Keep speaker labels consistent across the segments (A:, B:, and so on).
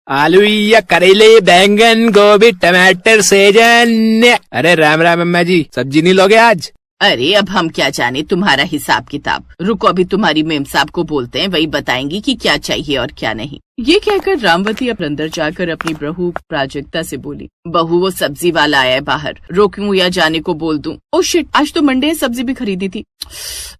A: आलू या करेले, बैंगन, गोभी, टमाटर, सेजन। अरे राम राम अम्मा जी, सब्जी नहीं लोगे आज?
B: अरे अब हम क्या जाने तुम्हारा हिसाब किताब। रुको, अभी तुम्हारी मेम साहब को बोलते हैं, वही बताएंगी कि क्या चाहिए और क्या नहीं। ये कहकर रामवती अब अंदर जाकर अपनी बहू प्राजक्ता से बोली, बहू वो सब्जी वाला आया है बाहर, रोकूं या जाने को बोल दूं? ओह शिट, आज तो मंडे है, सब्जी भी खरीदी थी,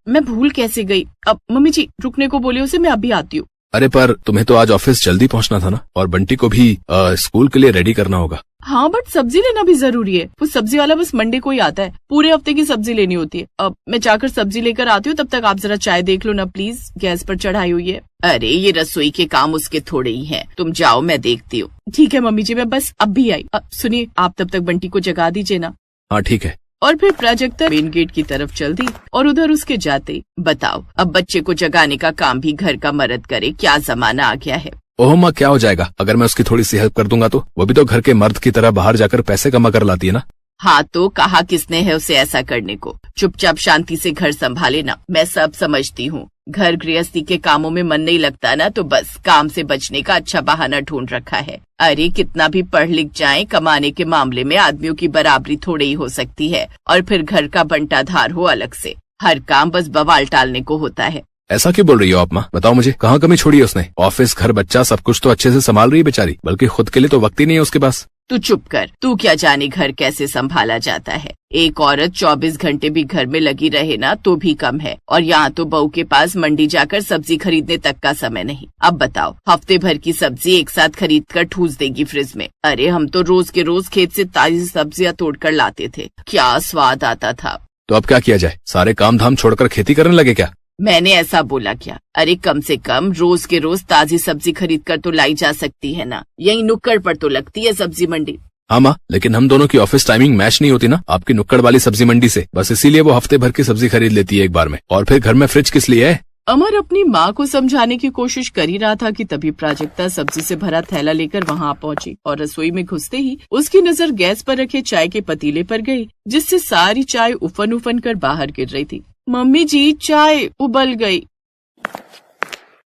B: मैं भूल कैसे गई। अब मम्मी जी रुकने को बोले उसे, मैं अभी आती हूँ।
C: अरे पर तुम्हें तो आज ऑफिस जल्दी पहुंचना था ना, और बंटी को भी स्कूल के लिए रेडी करना होगा।
B: हाँ बट सब्जी लेना भी जरूरी है, वो सब्जी वाला बस मंडे को ही आता है, पूरे हफ्ते की सब्जी लेनी होती है। अब मैं जाकर सब्जी लेकर आती हूँ, तब तक आप जरा चाय देख लो ना प्लीज, गैस पर चढ़ाई हुई है। अरे ये रसोई के काम उसके थोड़े ही हैं, तुम जाओ मैं देखती हूँ। ठीक है मम्मी जी, मैं बस अब भी आई। सुनिए, आप तब तक बंटी को जगा दीजिए ना।
C: हाँ ठीक है।
B: और फिर प्राजक्ता मेन गेट की तरफ चल दी और उधर उसके जाते बताओ, अब बच्चे को जगाने का काम भी घर का मर्द करे, क्या जमाना आ गया है।
C: ओह माँ, क्या हो जाएगा अगर मैं उसकी थोड़ी सी हेल्प कर दूंगा तो? वो भी तो घर के मर्द की तरह बाहर जाकर पैसे कमा कर लाती है ना।
B: हाँ तो कहा किसने है उसे ऐसा करने को? चुपचाप शांति से घर संभाले ना। मैं सब समझती हूँ, घर गृहस्थी के कामों में मन नहीं लगता ना, तो बस काम से बचने का अच्छा बहाना ढूंढ रखा है। अरे कितना भी पढ़ लिख जाए, कमाने के मामले में आदमियों की बराबरी थोड़ी ही हो सकती है, और फिर घर का बंटाधार हो अलग से। हर काम बस बवाल टालने को होता है।
C: ऐसा क्यों बोल रही हो आप माँ? बताओ मुझे, कहाँ कमी छोड़ी है उसने? ऑफिस, घर, बच्चा सब कुछ तो अच्छे से संभाल रही है बेचारी, बल्कि खुद के लिए तो वक्त ही नहीं है उसके पास।
B: तू चुप कर, तू क्या जाने घर कैसे संभाला जाता है। एक औरत 24 घंटे भी घर में लगी रहे ना तो भी कम है, और यहाँ तो बहू के पास मंडी जाकर सब्जी खरीदने तक का समय नहीं। अब बताओ, हफ्ते भर की सब्जी एक साथ खरीद कर ठूस देगी फ्रिज में। अरे हम तो रोज के रोज खेत से ताजी सब्जियां तोड़कर लाते थे, क्या स्वाद आता था।
C: तो अब क्या किया जाए? सारे काम धाम छोड़कर खेती करने लगे क्या?
B: मैंने ऐसा बोला क्या? अरे कम से कम रोज के रोज ताजी सब्जी खरीद कर तो लाई जा सकती है ना, यही नुक्कड़ पर तो लगती है सब्जी मंडी।
C: हाँ माँ, लेकिन हम दोनों की ऑफिस टाइमिंग मैच नहीं होती ना आपकी नुक्कड़ वाली सब्जी मंडी से, बस इसीलिए वो हफ्ते भर की सब्जी खरीद लेती है एक बार में। और फिर घर में फ्रिज किस लिए है?
B: अमर अपनी माँ को समझाने की कोशिश कर ही रहा था कि तभी प्राजक्ता सब्जी से भरा थैला लेकर वहाँ पहुँची, और रसोई में घुसते ही उसकी नजर गैस पर रखे चाय के पतीले पर गई, जिससे सारी चाय उफन उफन कर बाहर गिर रही थी। मम्मी जी चाय उबल गई।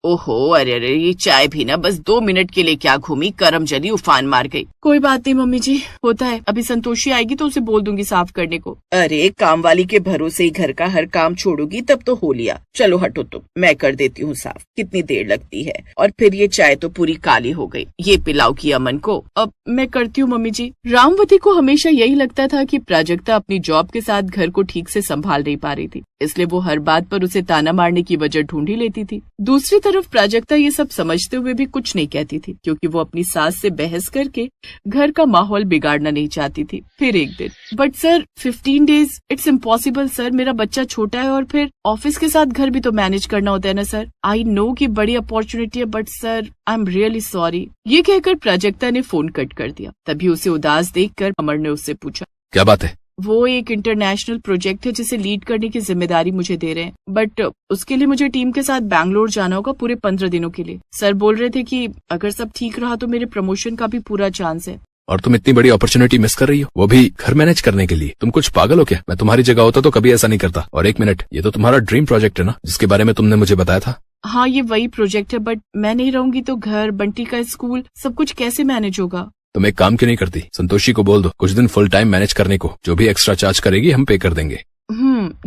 B: ओहो, अरे अरे, ये चाय भी ना बस 2 मिनट के लिए क्या घूमी, करम जली उफान मार गई। कोई बात नहीं मम्मी जी, होता है, अभी संतोषी आएगी तो उसे बोल दूंगी साफ करने को। अरे काम वाली के भरोसे ही घर का हर काम छोड़ोगी तब तो हो लिया। चलो हटो तुम, मैं कर देती हूँ साफ, कितनी देर लगती है। और फिर ये चाय तो पूरी काली हो गई, ये पिलाओ की अमन को। अब मैं करती हूँ मम्मी जी। रामवती को हमेशा यही लगता था कि प्राजक्ता अपनी जॉब के साथ घर को ठीक से संभाल नहीं पा रही थी, इसलिए वो हर बात पर उसे ताना मारने की वजह ढूंढ ही लेती थी। दूसरी तरफ प्राजक्ता ये सब समझते हुए भी कुछ नहीं कहती थी, क्योंकि वो अपनी सास से बहस करके घर का माहौल बिगाड़ना नहीं चाहती थी। फिर एक दिन, but sir 15 days it's impossible sir, मेरा बच्चा छोटा है और फिर ऑफिस के साथ घर भी तो मैनेज करना होता है ना सर। आई नो कि बड़ी अपॉर्चुनिटी है, but sir I am really sorry. ये कहकर प्राजक्ता ने फोन कट कर दिया। तभी उसे उदास देखकर अमर ने उससे पूछा,
C: क्या बात है?
B: वो एक इंटरनेशनल प्रोजेक्ट है जिसे लीड करने की जिम्मेदारी मुझे दे रहे हैं, बट उसके लिए मुझे टीम के साथ बैंगलोर जाना होगा पूरे 15 दिनों के लिए। सर बोल रहे थे कि अगर सब ठीक रहा तो मेरे प्रमोशन का भी पूरा चांस है।
C: और तुम इतनी बड़ी अपॉर्चुनिटी मिस कर रही हो, वो भी घर मैनेज करने के लिए? तुम कुछ पागल हो क्या? मैं तुम्हारी जगह होता तो कभी ऐसा नहीं करता। और एक मिनट, ये तो तुम्हारा ड्रीम प्रोजेक्ट है ना, जिसके बारे में तुमने मुझे बताया था।
B: हाँ ये वही प्रोजेक्ट है, बट मैं नहीं रहूंगी तो घर, बंटी का स्कूल, सब कुछ कैसे मैनेज होगा?
C: तुम एक काम क्यों नहीं करती, संतोषी को बोल दो कुछ दिन फुल टाइम मैनेज करने को, जो भी एक्स्ट्रा चार्ज करेगी हम पे कर देंगे।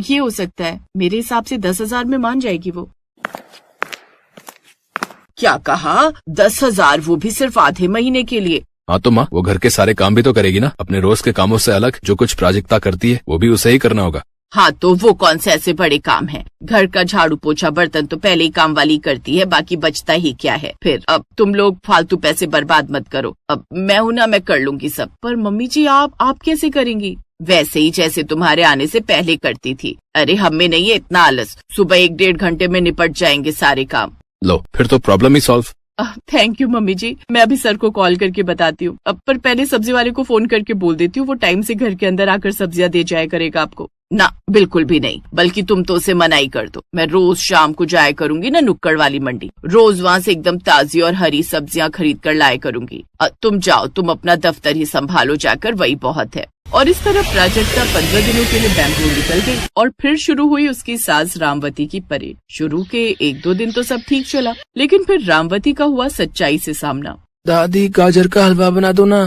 B: ये हो सकता है, मेरे हिसाब से 10,000 में मान जाएगी वो। क्या कहा? 10,000, वो भी सिर्फ आधे महीने के लिए?
C: हाँ तो माँ, वो घर के सारे काम भी तो करेगी ना, अपने रोज के कामों से अलग जो कुछ प्राजक्ता करती है वो भी उसे ही करना होगा।
B: हाँ तो वो कौन से ऐसे बड़े काम हैं? घर का झाड़ू पोछा बर्तन तो पहले ही काम वाली करती है, बाकी बचता ही क्या है। फिर अब तुम लोग फालतू पैसे बर्बाद मत करो, अब मैं हूं ना, मैं कर लूंगी सब। पर मम्मी जी आप कैसे करेंगी? वैसे ही जैसे तुम्हारे आने से पहले करती थी। अरे हम में नहीं है इतना आलस, सुबह 1-1.5 घंटे में निपट जाएंगे सारे काम।
C: लो फिर तो प्रॉब्लम ही solve.
B: Thank you mummy ji, मैं अभी सर को कॉल करके बताती हूँ। अब पर पहले सब्जी वाले को फोन करके बोल देती हूँ, वो टाइम से घर के अंदर आकर सब्जियां दे जाया करेगा आपको। ना बिल्कुल भी नहीं, बल्कि तुम तो उसे मना ही कर दो। मैं रोज शाम को जाया करूंगी ना नुक्कड़ वाली मंडी, रोज वहाँ से एकदम ताजी और हरी सब्जियां खरीद कर लाया करूंगी। तुम जाओ, तुम अपना दफ्तर ही संभालो जाकर, वही बहुत है। और इस तरह प्राजक्ता 15 दिनों के लिए बैंगलोर निकल गई और फिर शुरू हुई उसकी सास रामवती की परेड। शुरू के 1-2 दिन तो सब ठीक चला, लेकिन फिर रामवती का हुआ सच्चाई से सामना।
A: दादी गाजर का हलवा बना दो ना।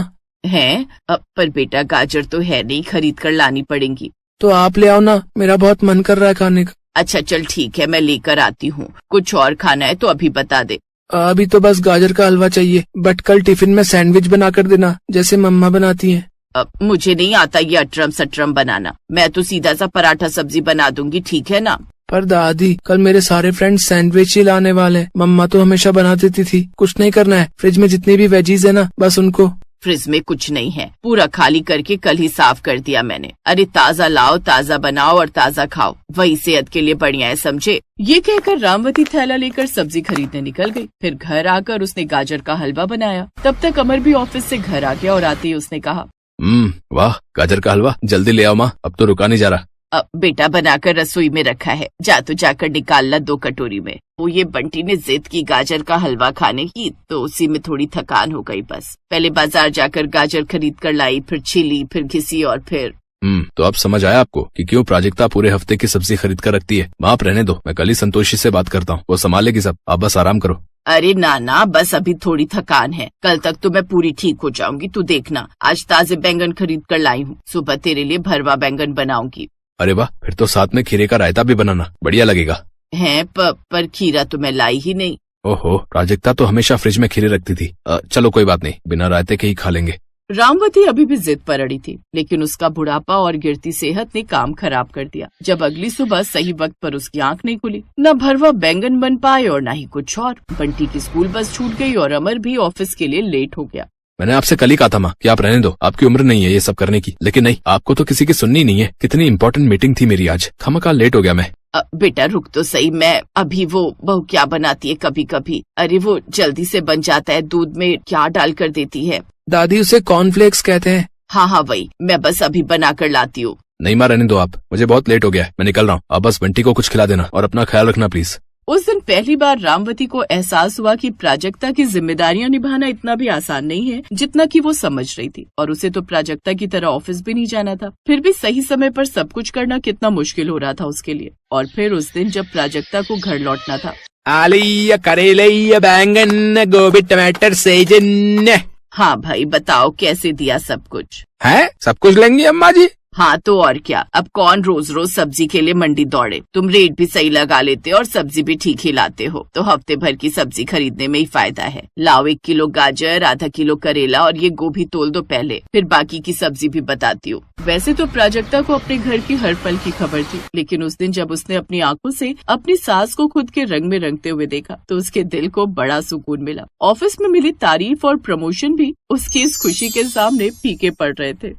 B: है पर बेटा गाजर तो है नहीं, खरीद कर लानी पड़ेंगी।
A: तो आप ले आओ ना, मेरा बहुत मन कर रहा है खाने का।
B: अच्छा चल ठीक है, मैं लेकर आती हूँ। कुछ और खाना है तो अभी बता दे।
A: अभी तो बस गाजर का हलवा चाहिए, बट कल टिफिन में सैंडविच बना कर देना जैसे मम्मा बनाती हैं।
B: मुझे नहीं आता ये अटरम सटरम बनाना, मैं तो सीधा सा पराठा सब्जी बना दूंगी, ठीक है ना।
A: पर दादी कल मेरे सारे फ्रेंड्स सैंडविच ही लाने वाले हैं। मम्मा तो हमेशा बना देती थी। कुछ नहीं करना है, फ्रिज में जितनी भी वेजीज है ना, बस उनको।
B: फ्रिज में कुछ नहीं है, पूरा खाली करके कल ही साफ कर दिया मैंने। अरे ताज़ा लाओ, ताज़ा बनाओ और ताज़ा खाओ, वही सेहत के लिए बढ़िया है, समझे। ये कहकर रामवती थैला लेकर सब्जी खरीदने निकल गई। फिर घर आकर उसने गाजर का हलवा बनाया। तब तक अमर भी ऑफिस से घर आ गया और आते ही उसने कहा,
C: वाह गाजर का हलवा, जल्दी ले आओ माँ, अब तो रुका नहीं जा रहा।
B: बेटा बनाकर रसोई में रखा है, जा तो जाकर निकाल ला 2 कटोरी में। वो ये बंटी ने जिद की गाजर का हलवा खाने की, तो उसी में थोड़ी थकान हो गई। बस पहले बाजार जाकर गाजर खरीद कर लाई, फिर छिली, फिर घिसी और फिर
C: तो अब समझ आया आपको कि क्यों प्राजक्ता पूरे हफ्ते की सब्जी खरीद कर रखती है। माँ आप रहने दो, मैं कल ही संतोषी से बात करता हूँ, वो संभालेगी सब, आप बस आराम करो।
B: अरे ना बस अभी थोड़ी थकान है, कल तक तो मैं पूरी ठीक हो जाऊंगी, तू देखना। आज ताजे बैंगन खरीद कर लाई हूँ, सुबह तेरे लिए भरवा बैंगन बनाऊंगी।
C: अरे वाह, फिर तो साथ में खीरे का रायता भी बनाना, बढ़िया लगेगा।
B: है पर खीरा तो मैं लाई ही नहीं।
C: ओहो, प्राजक्ता तो हमेशा फ्रिज में खीरे रखती थी। चलो कोई बात नहीं, बिना रायते के ही खा लेंगे।
B: रामवती अभी भी जिद पर अड़ी थी, लेकिन उसका बुढ़ापा और गिरती सेहत ने काम खराब कर दिया। जब अगली सुबह सही वक्त पर उसकी आंख नहीं खुली, न भरवा बैंगन बन पाए और न ही कुछ और। बंटी की स्कूल बस छूट गई और अमर भी ऑफिस के लिए लेट हो गया।
C: मैंने आपसे कल ही कहा था माँ कि आप रहने दो, आपकी उम्र नहीं है ये सब करने की, लेकिन नहीं, आपको तो किसी की सुननी नहीं है। कितनी इंपॉर्टेंट मीटिंग थी मेरी आज, खामखा लेट हो गया मैं।
B: बेटा रुक तो सही, मैं अभी वो बहू क्या बनाती है कभी कभी, अरे वो जल्दी से बन जाता है, दूध में क्या डाल कर देती है।
A: दादी उसे कॉर्नफ्लेक्स कहते हैं।
B: हाँ वही, मैं बस अभी बना कर लाती हूँ।
C: नहीं माँ रहने दो आप, मुझे बहुत लेट हो गया है, मैं निकल रहा हूँ। आप बस बंटी को कुछ खिला देना और अपना ख्याल रखना प्लीज।
B: उस दिन पहली बार रामवती को एहसास हुआ कि प्राजक्ता की जिम्मेदारियां निभाना इतना भी आसान नहीं है जितना कि वो समझ रही थी। और उसे तो प्राजक्ता की तरह ऑफिस भी नहीं जाना था, फिर भी सही समय पर सब कुछ करना कितना मुश्किल हो रहा था उसके लिए। और फिर उस दिन जब प्राजक्ता को घर लौटना था।
A: आलू करेले बैंगन गोभी टमाटर सहजन।
B: हाँ भाई बताओ कैसे दिया सब कुछ।
A: है सब कुछ लेंगी अम्मा जी।
B: हाँ तो और क्या, अब कौन रोज रोज सब्जी के लिए मंडी दौड़े। तुम रेट भी सही लगा लेते हो और सब्जी भी ठीक ही लाते हो, तो हफ्ते भर की सब्जी खरीदने में ही फायदा है। लाओ 1 किलो गाजर, आधा किलो करेला और ये गोभी तोल दो पहले, फिर बाकी की सब्जी भी बताती हूँ। वैसे तो प्राजक्ता को अपने घर की हर पल की खबर थी, लेकिन उस दिन जब उसने अपनी आंखों से अपनी सास को खुद के रंग में रंगते हुए देखा तो उसके दिल को बड़ा सुकून मिला। ऑफिस में मिली तारीफ और प्रमोशन भी उसकी इस खुशी के सामने फीके पड़ रहे थे।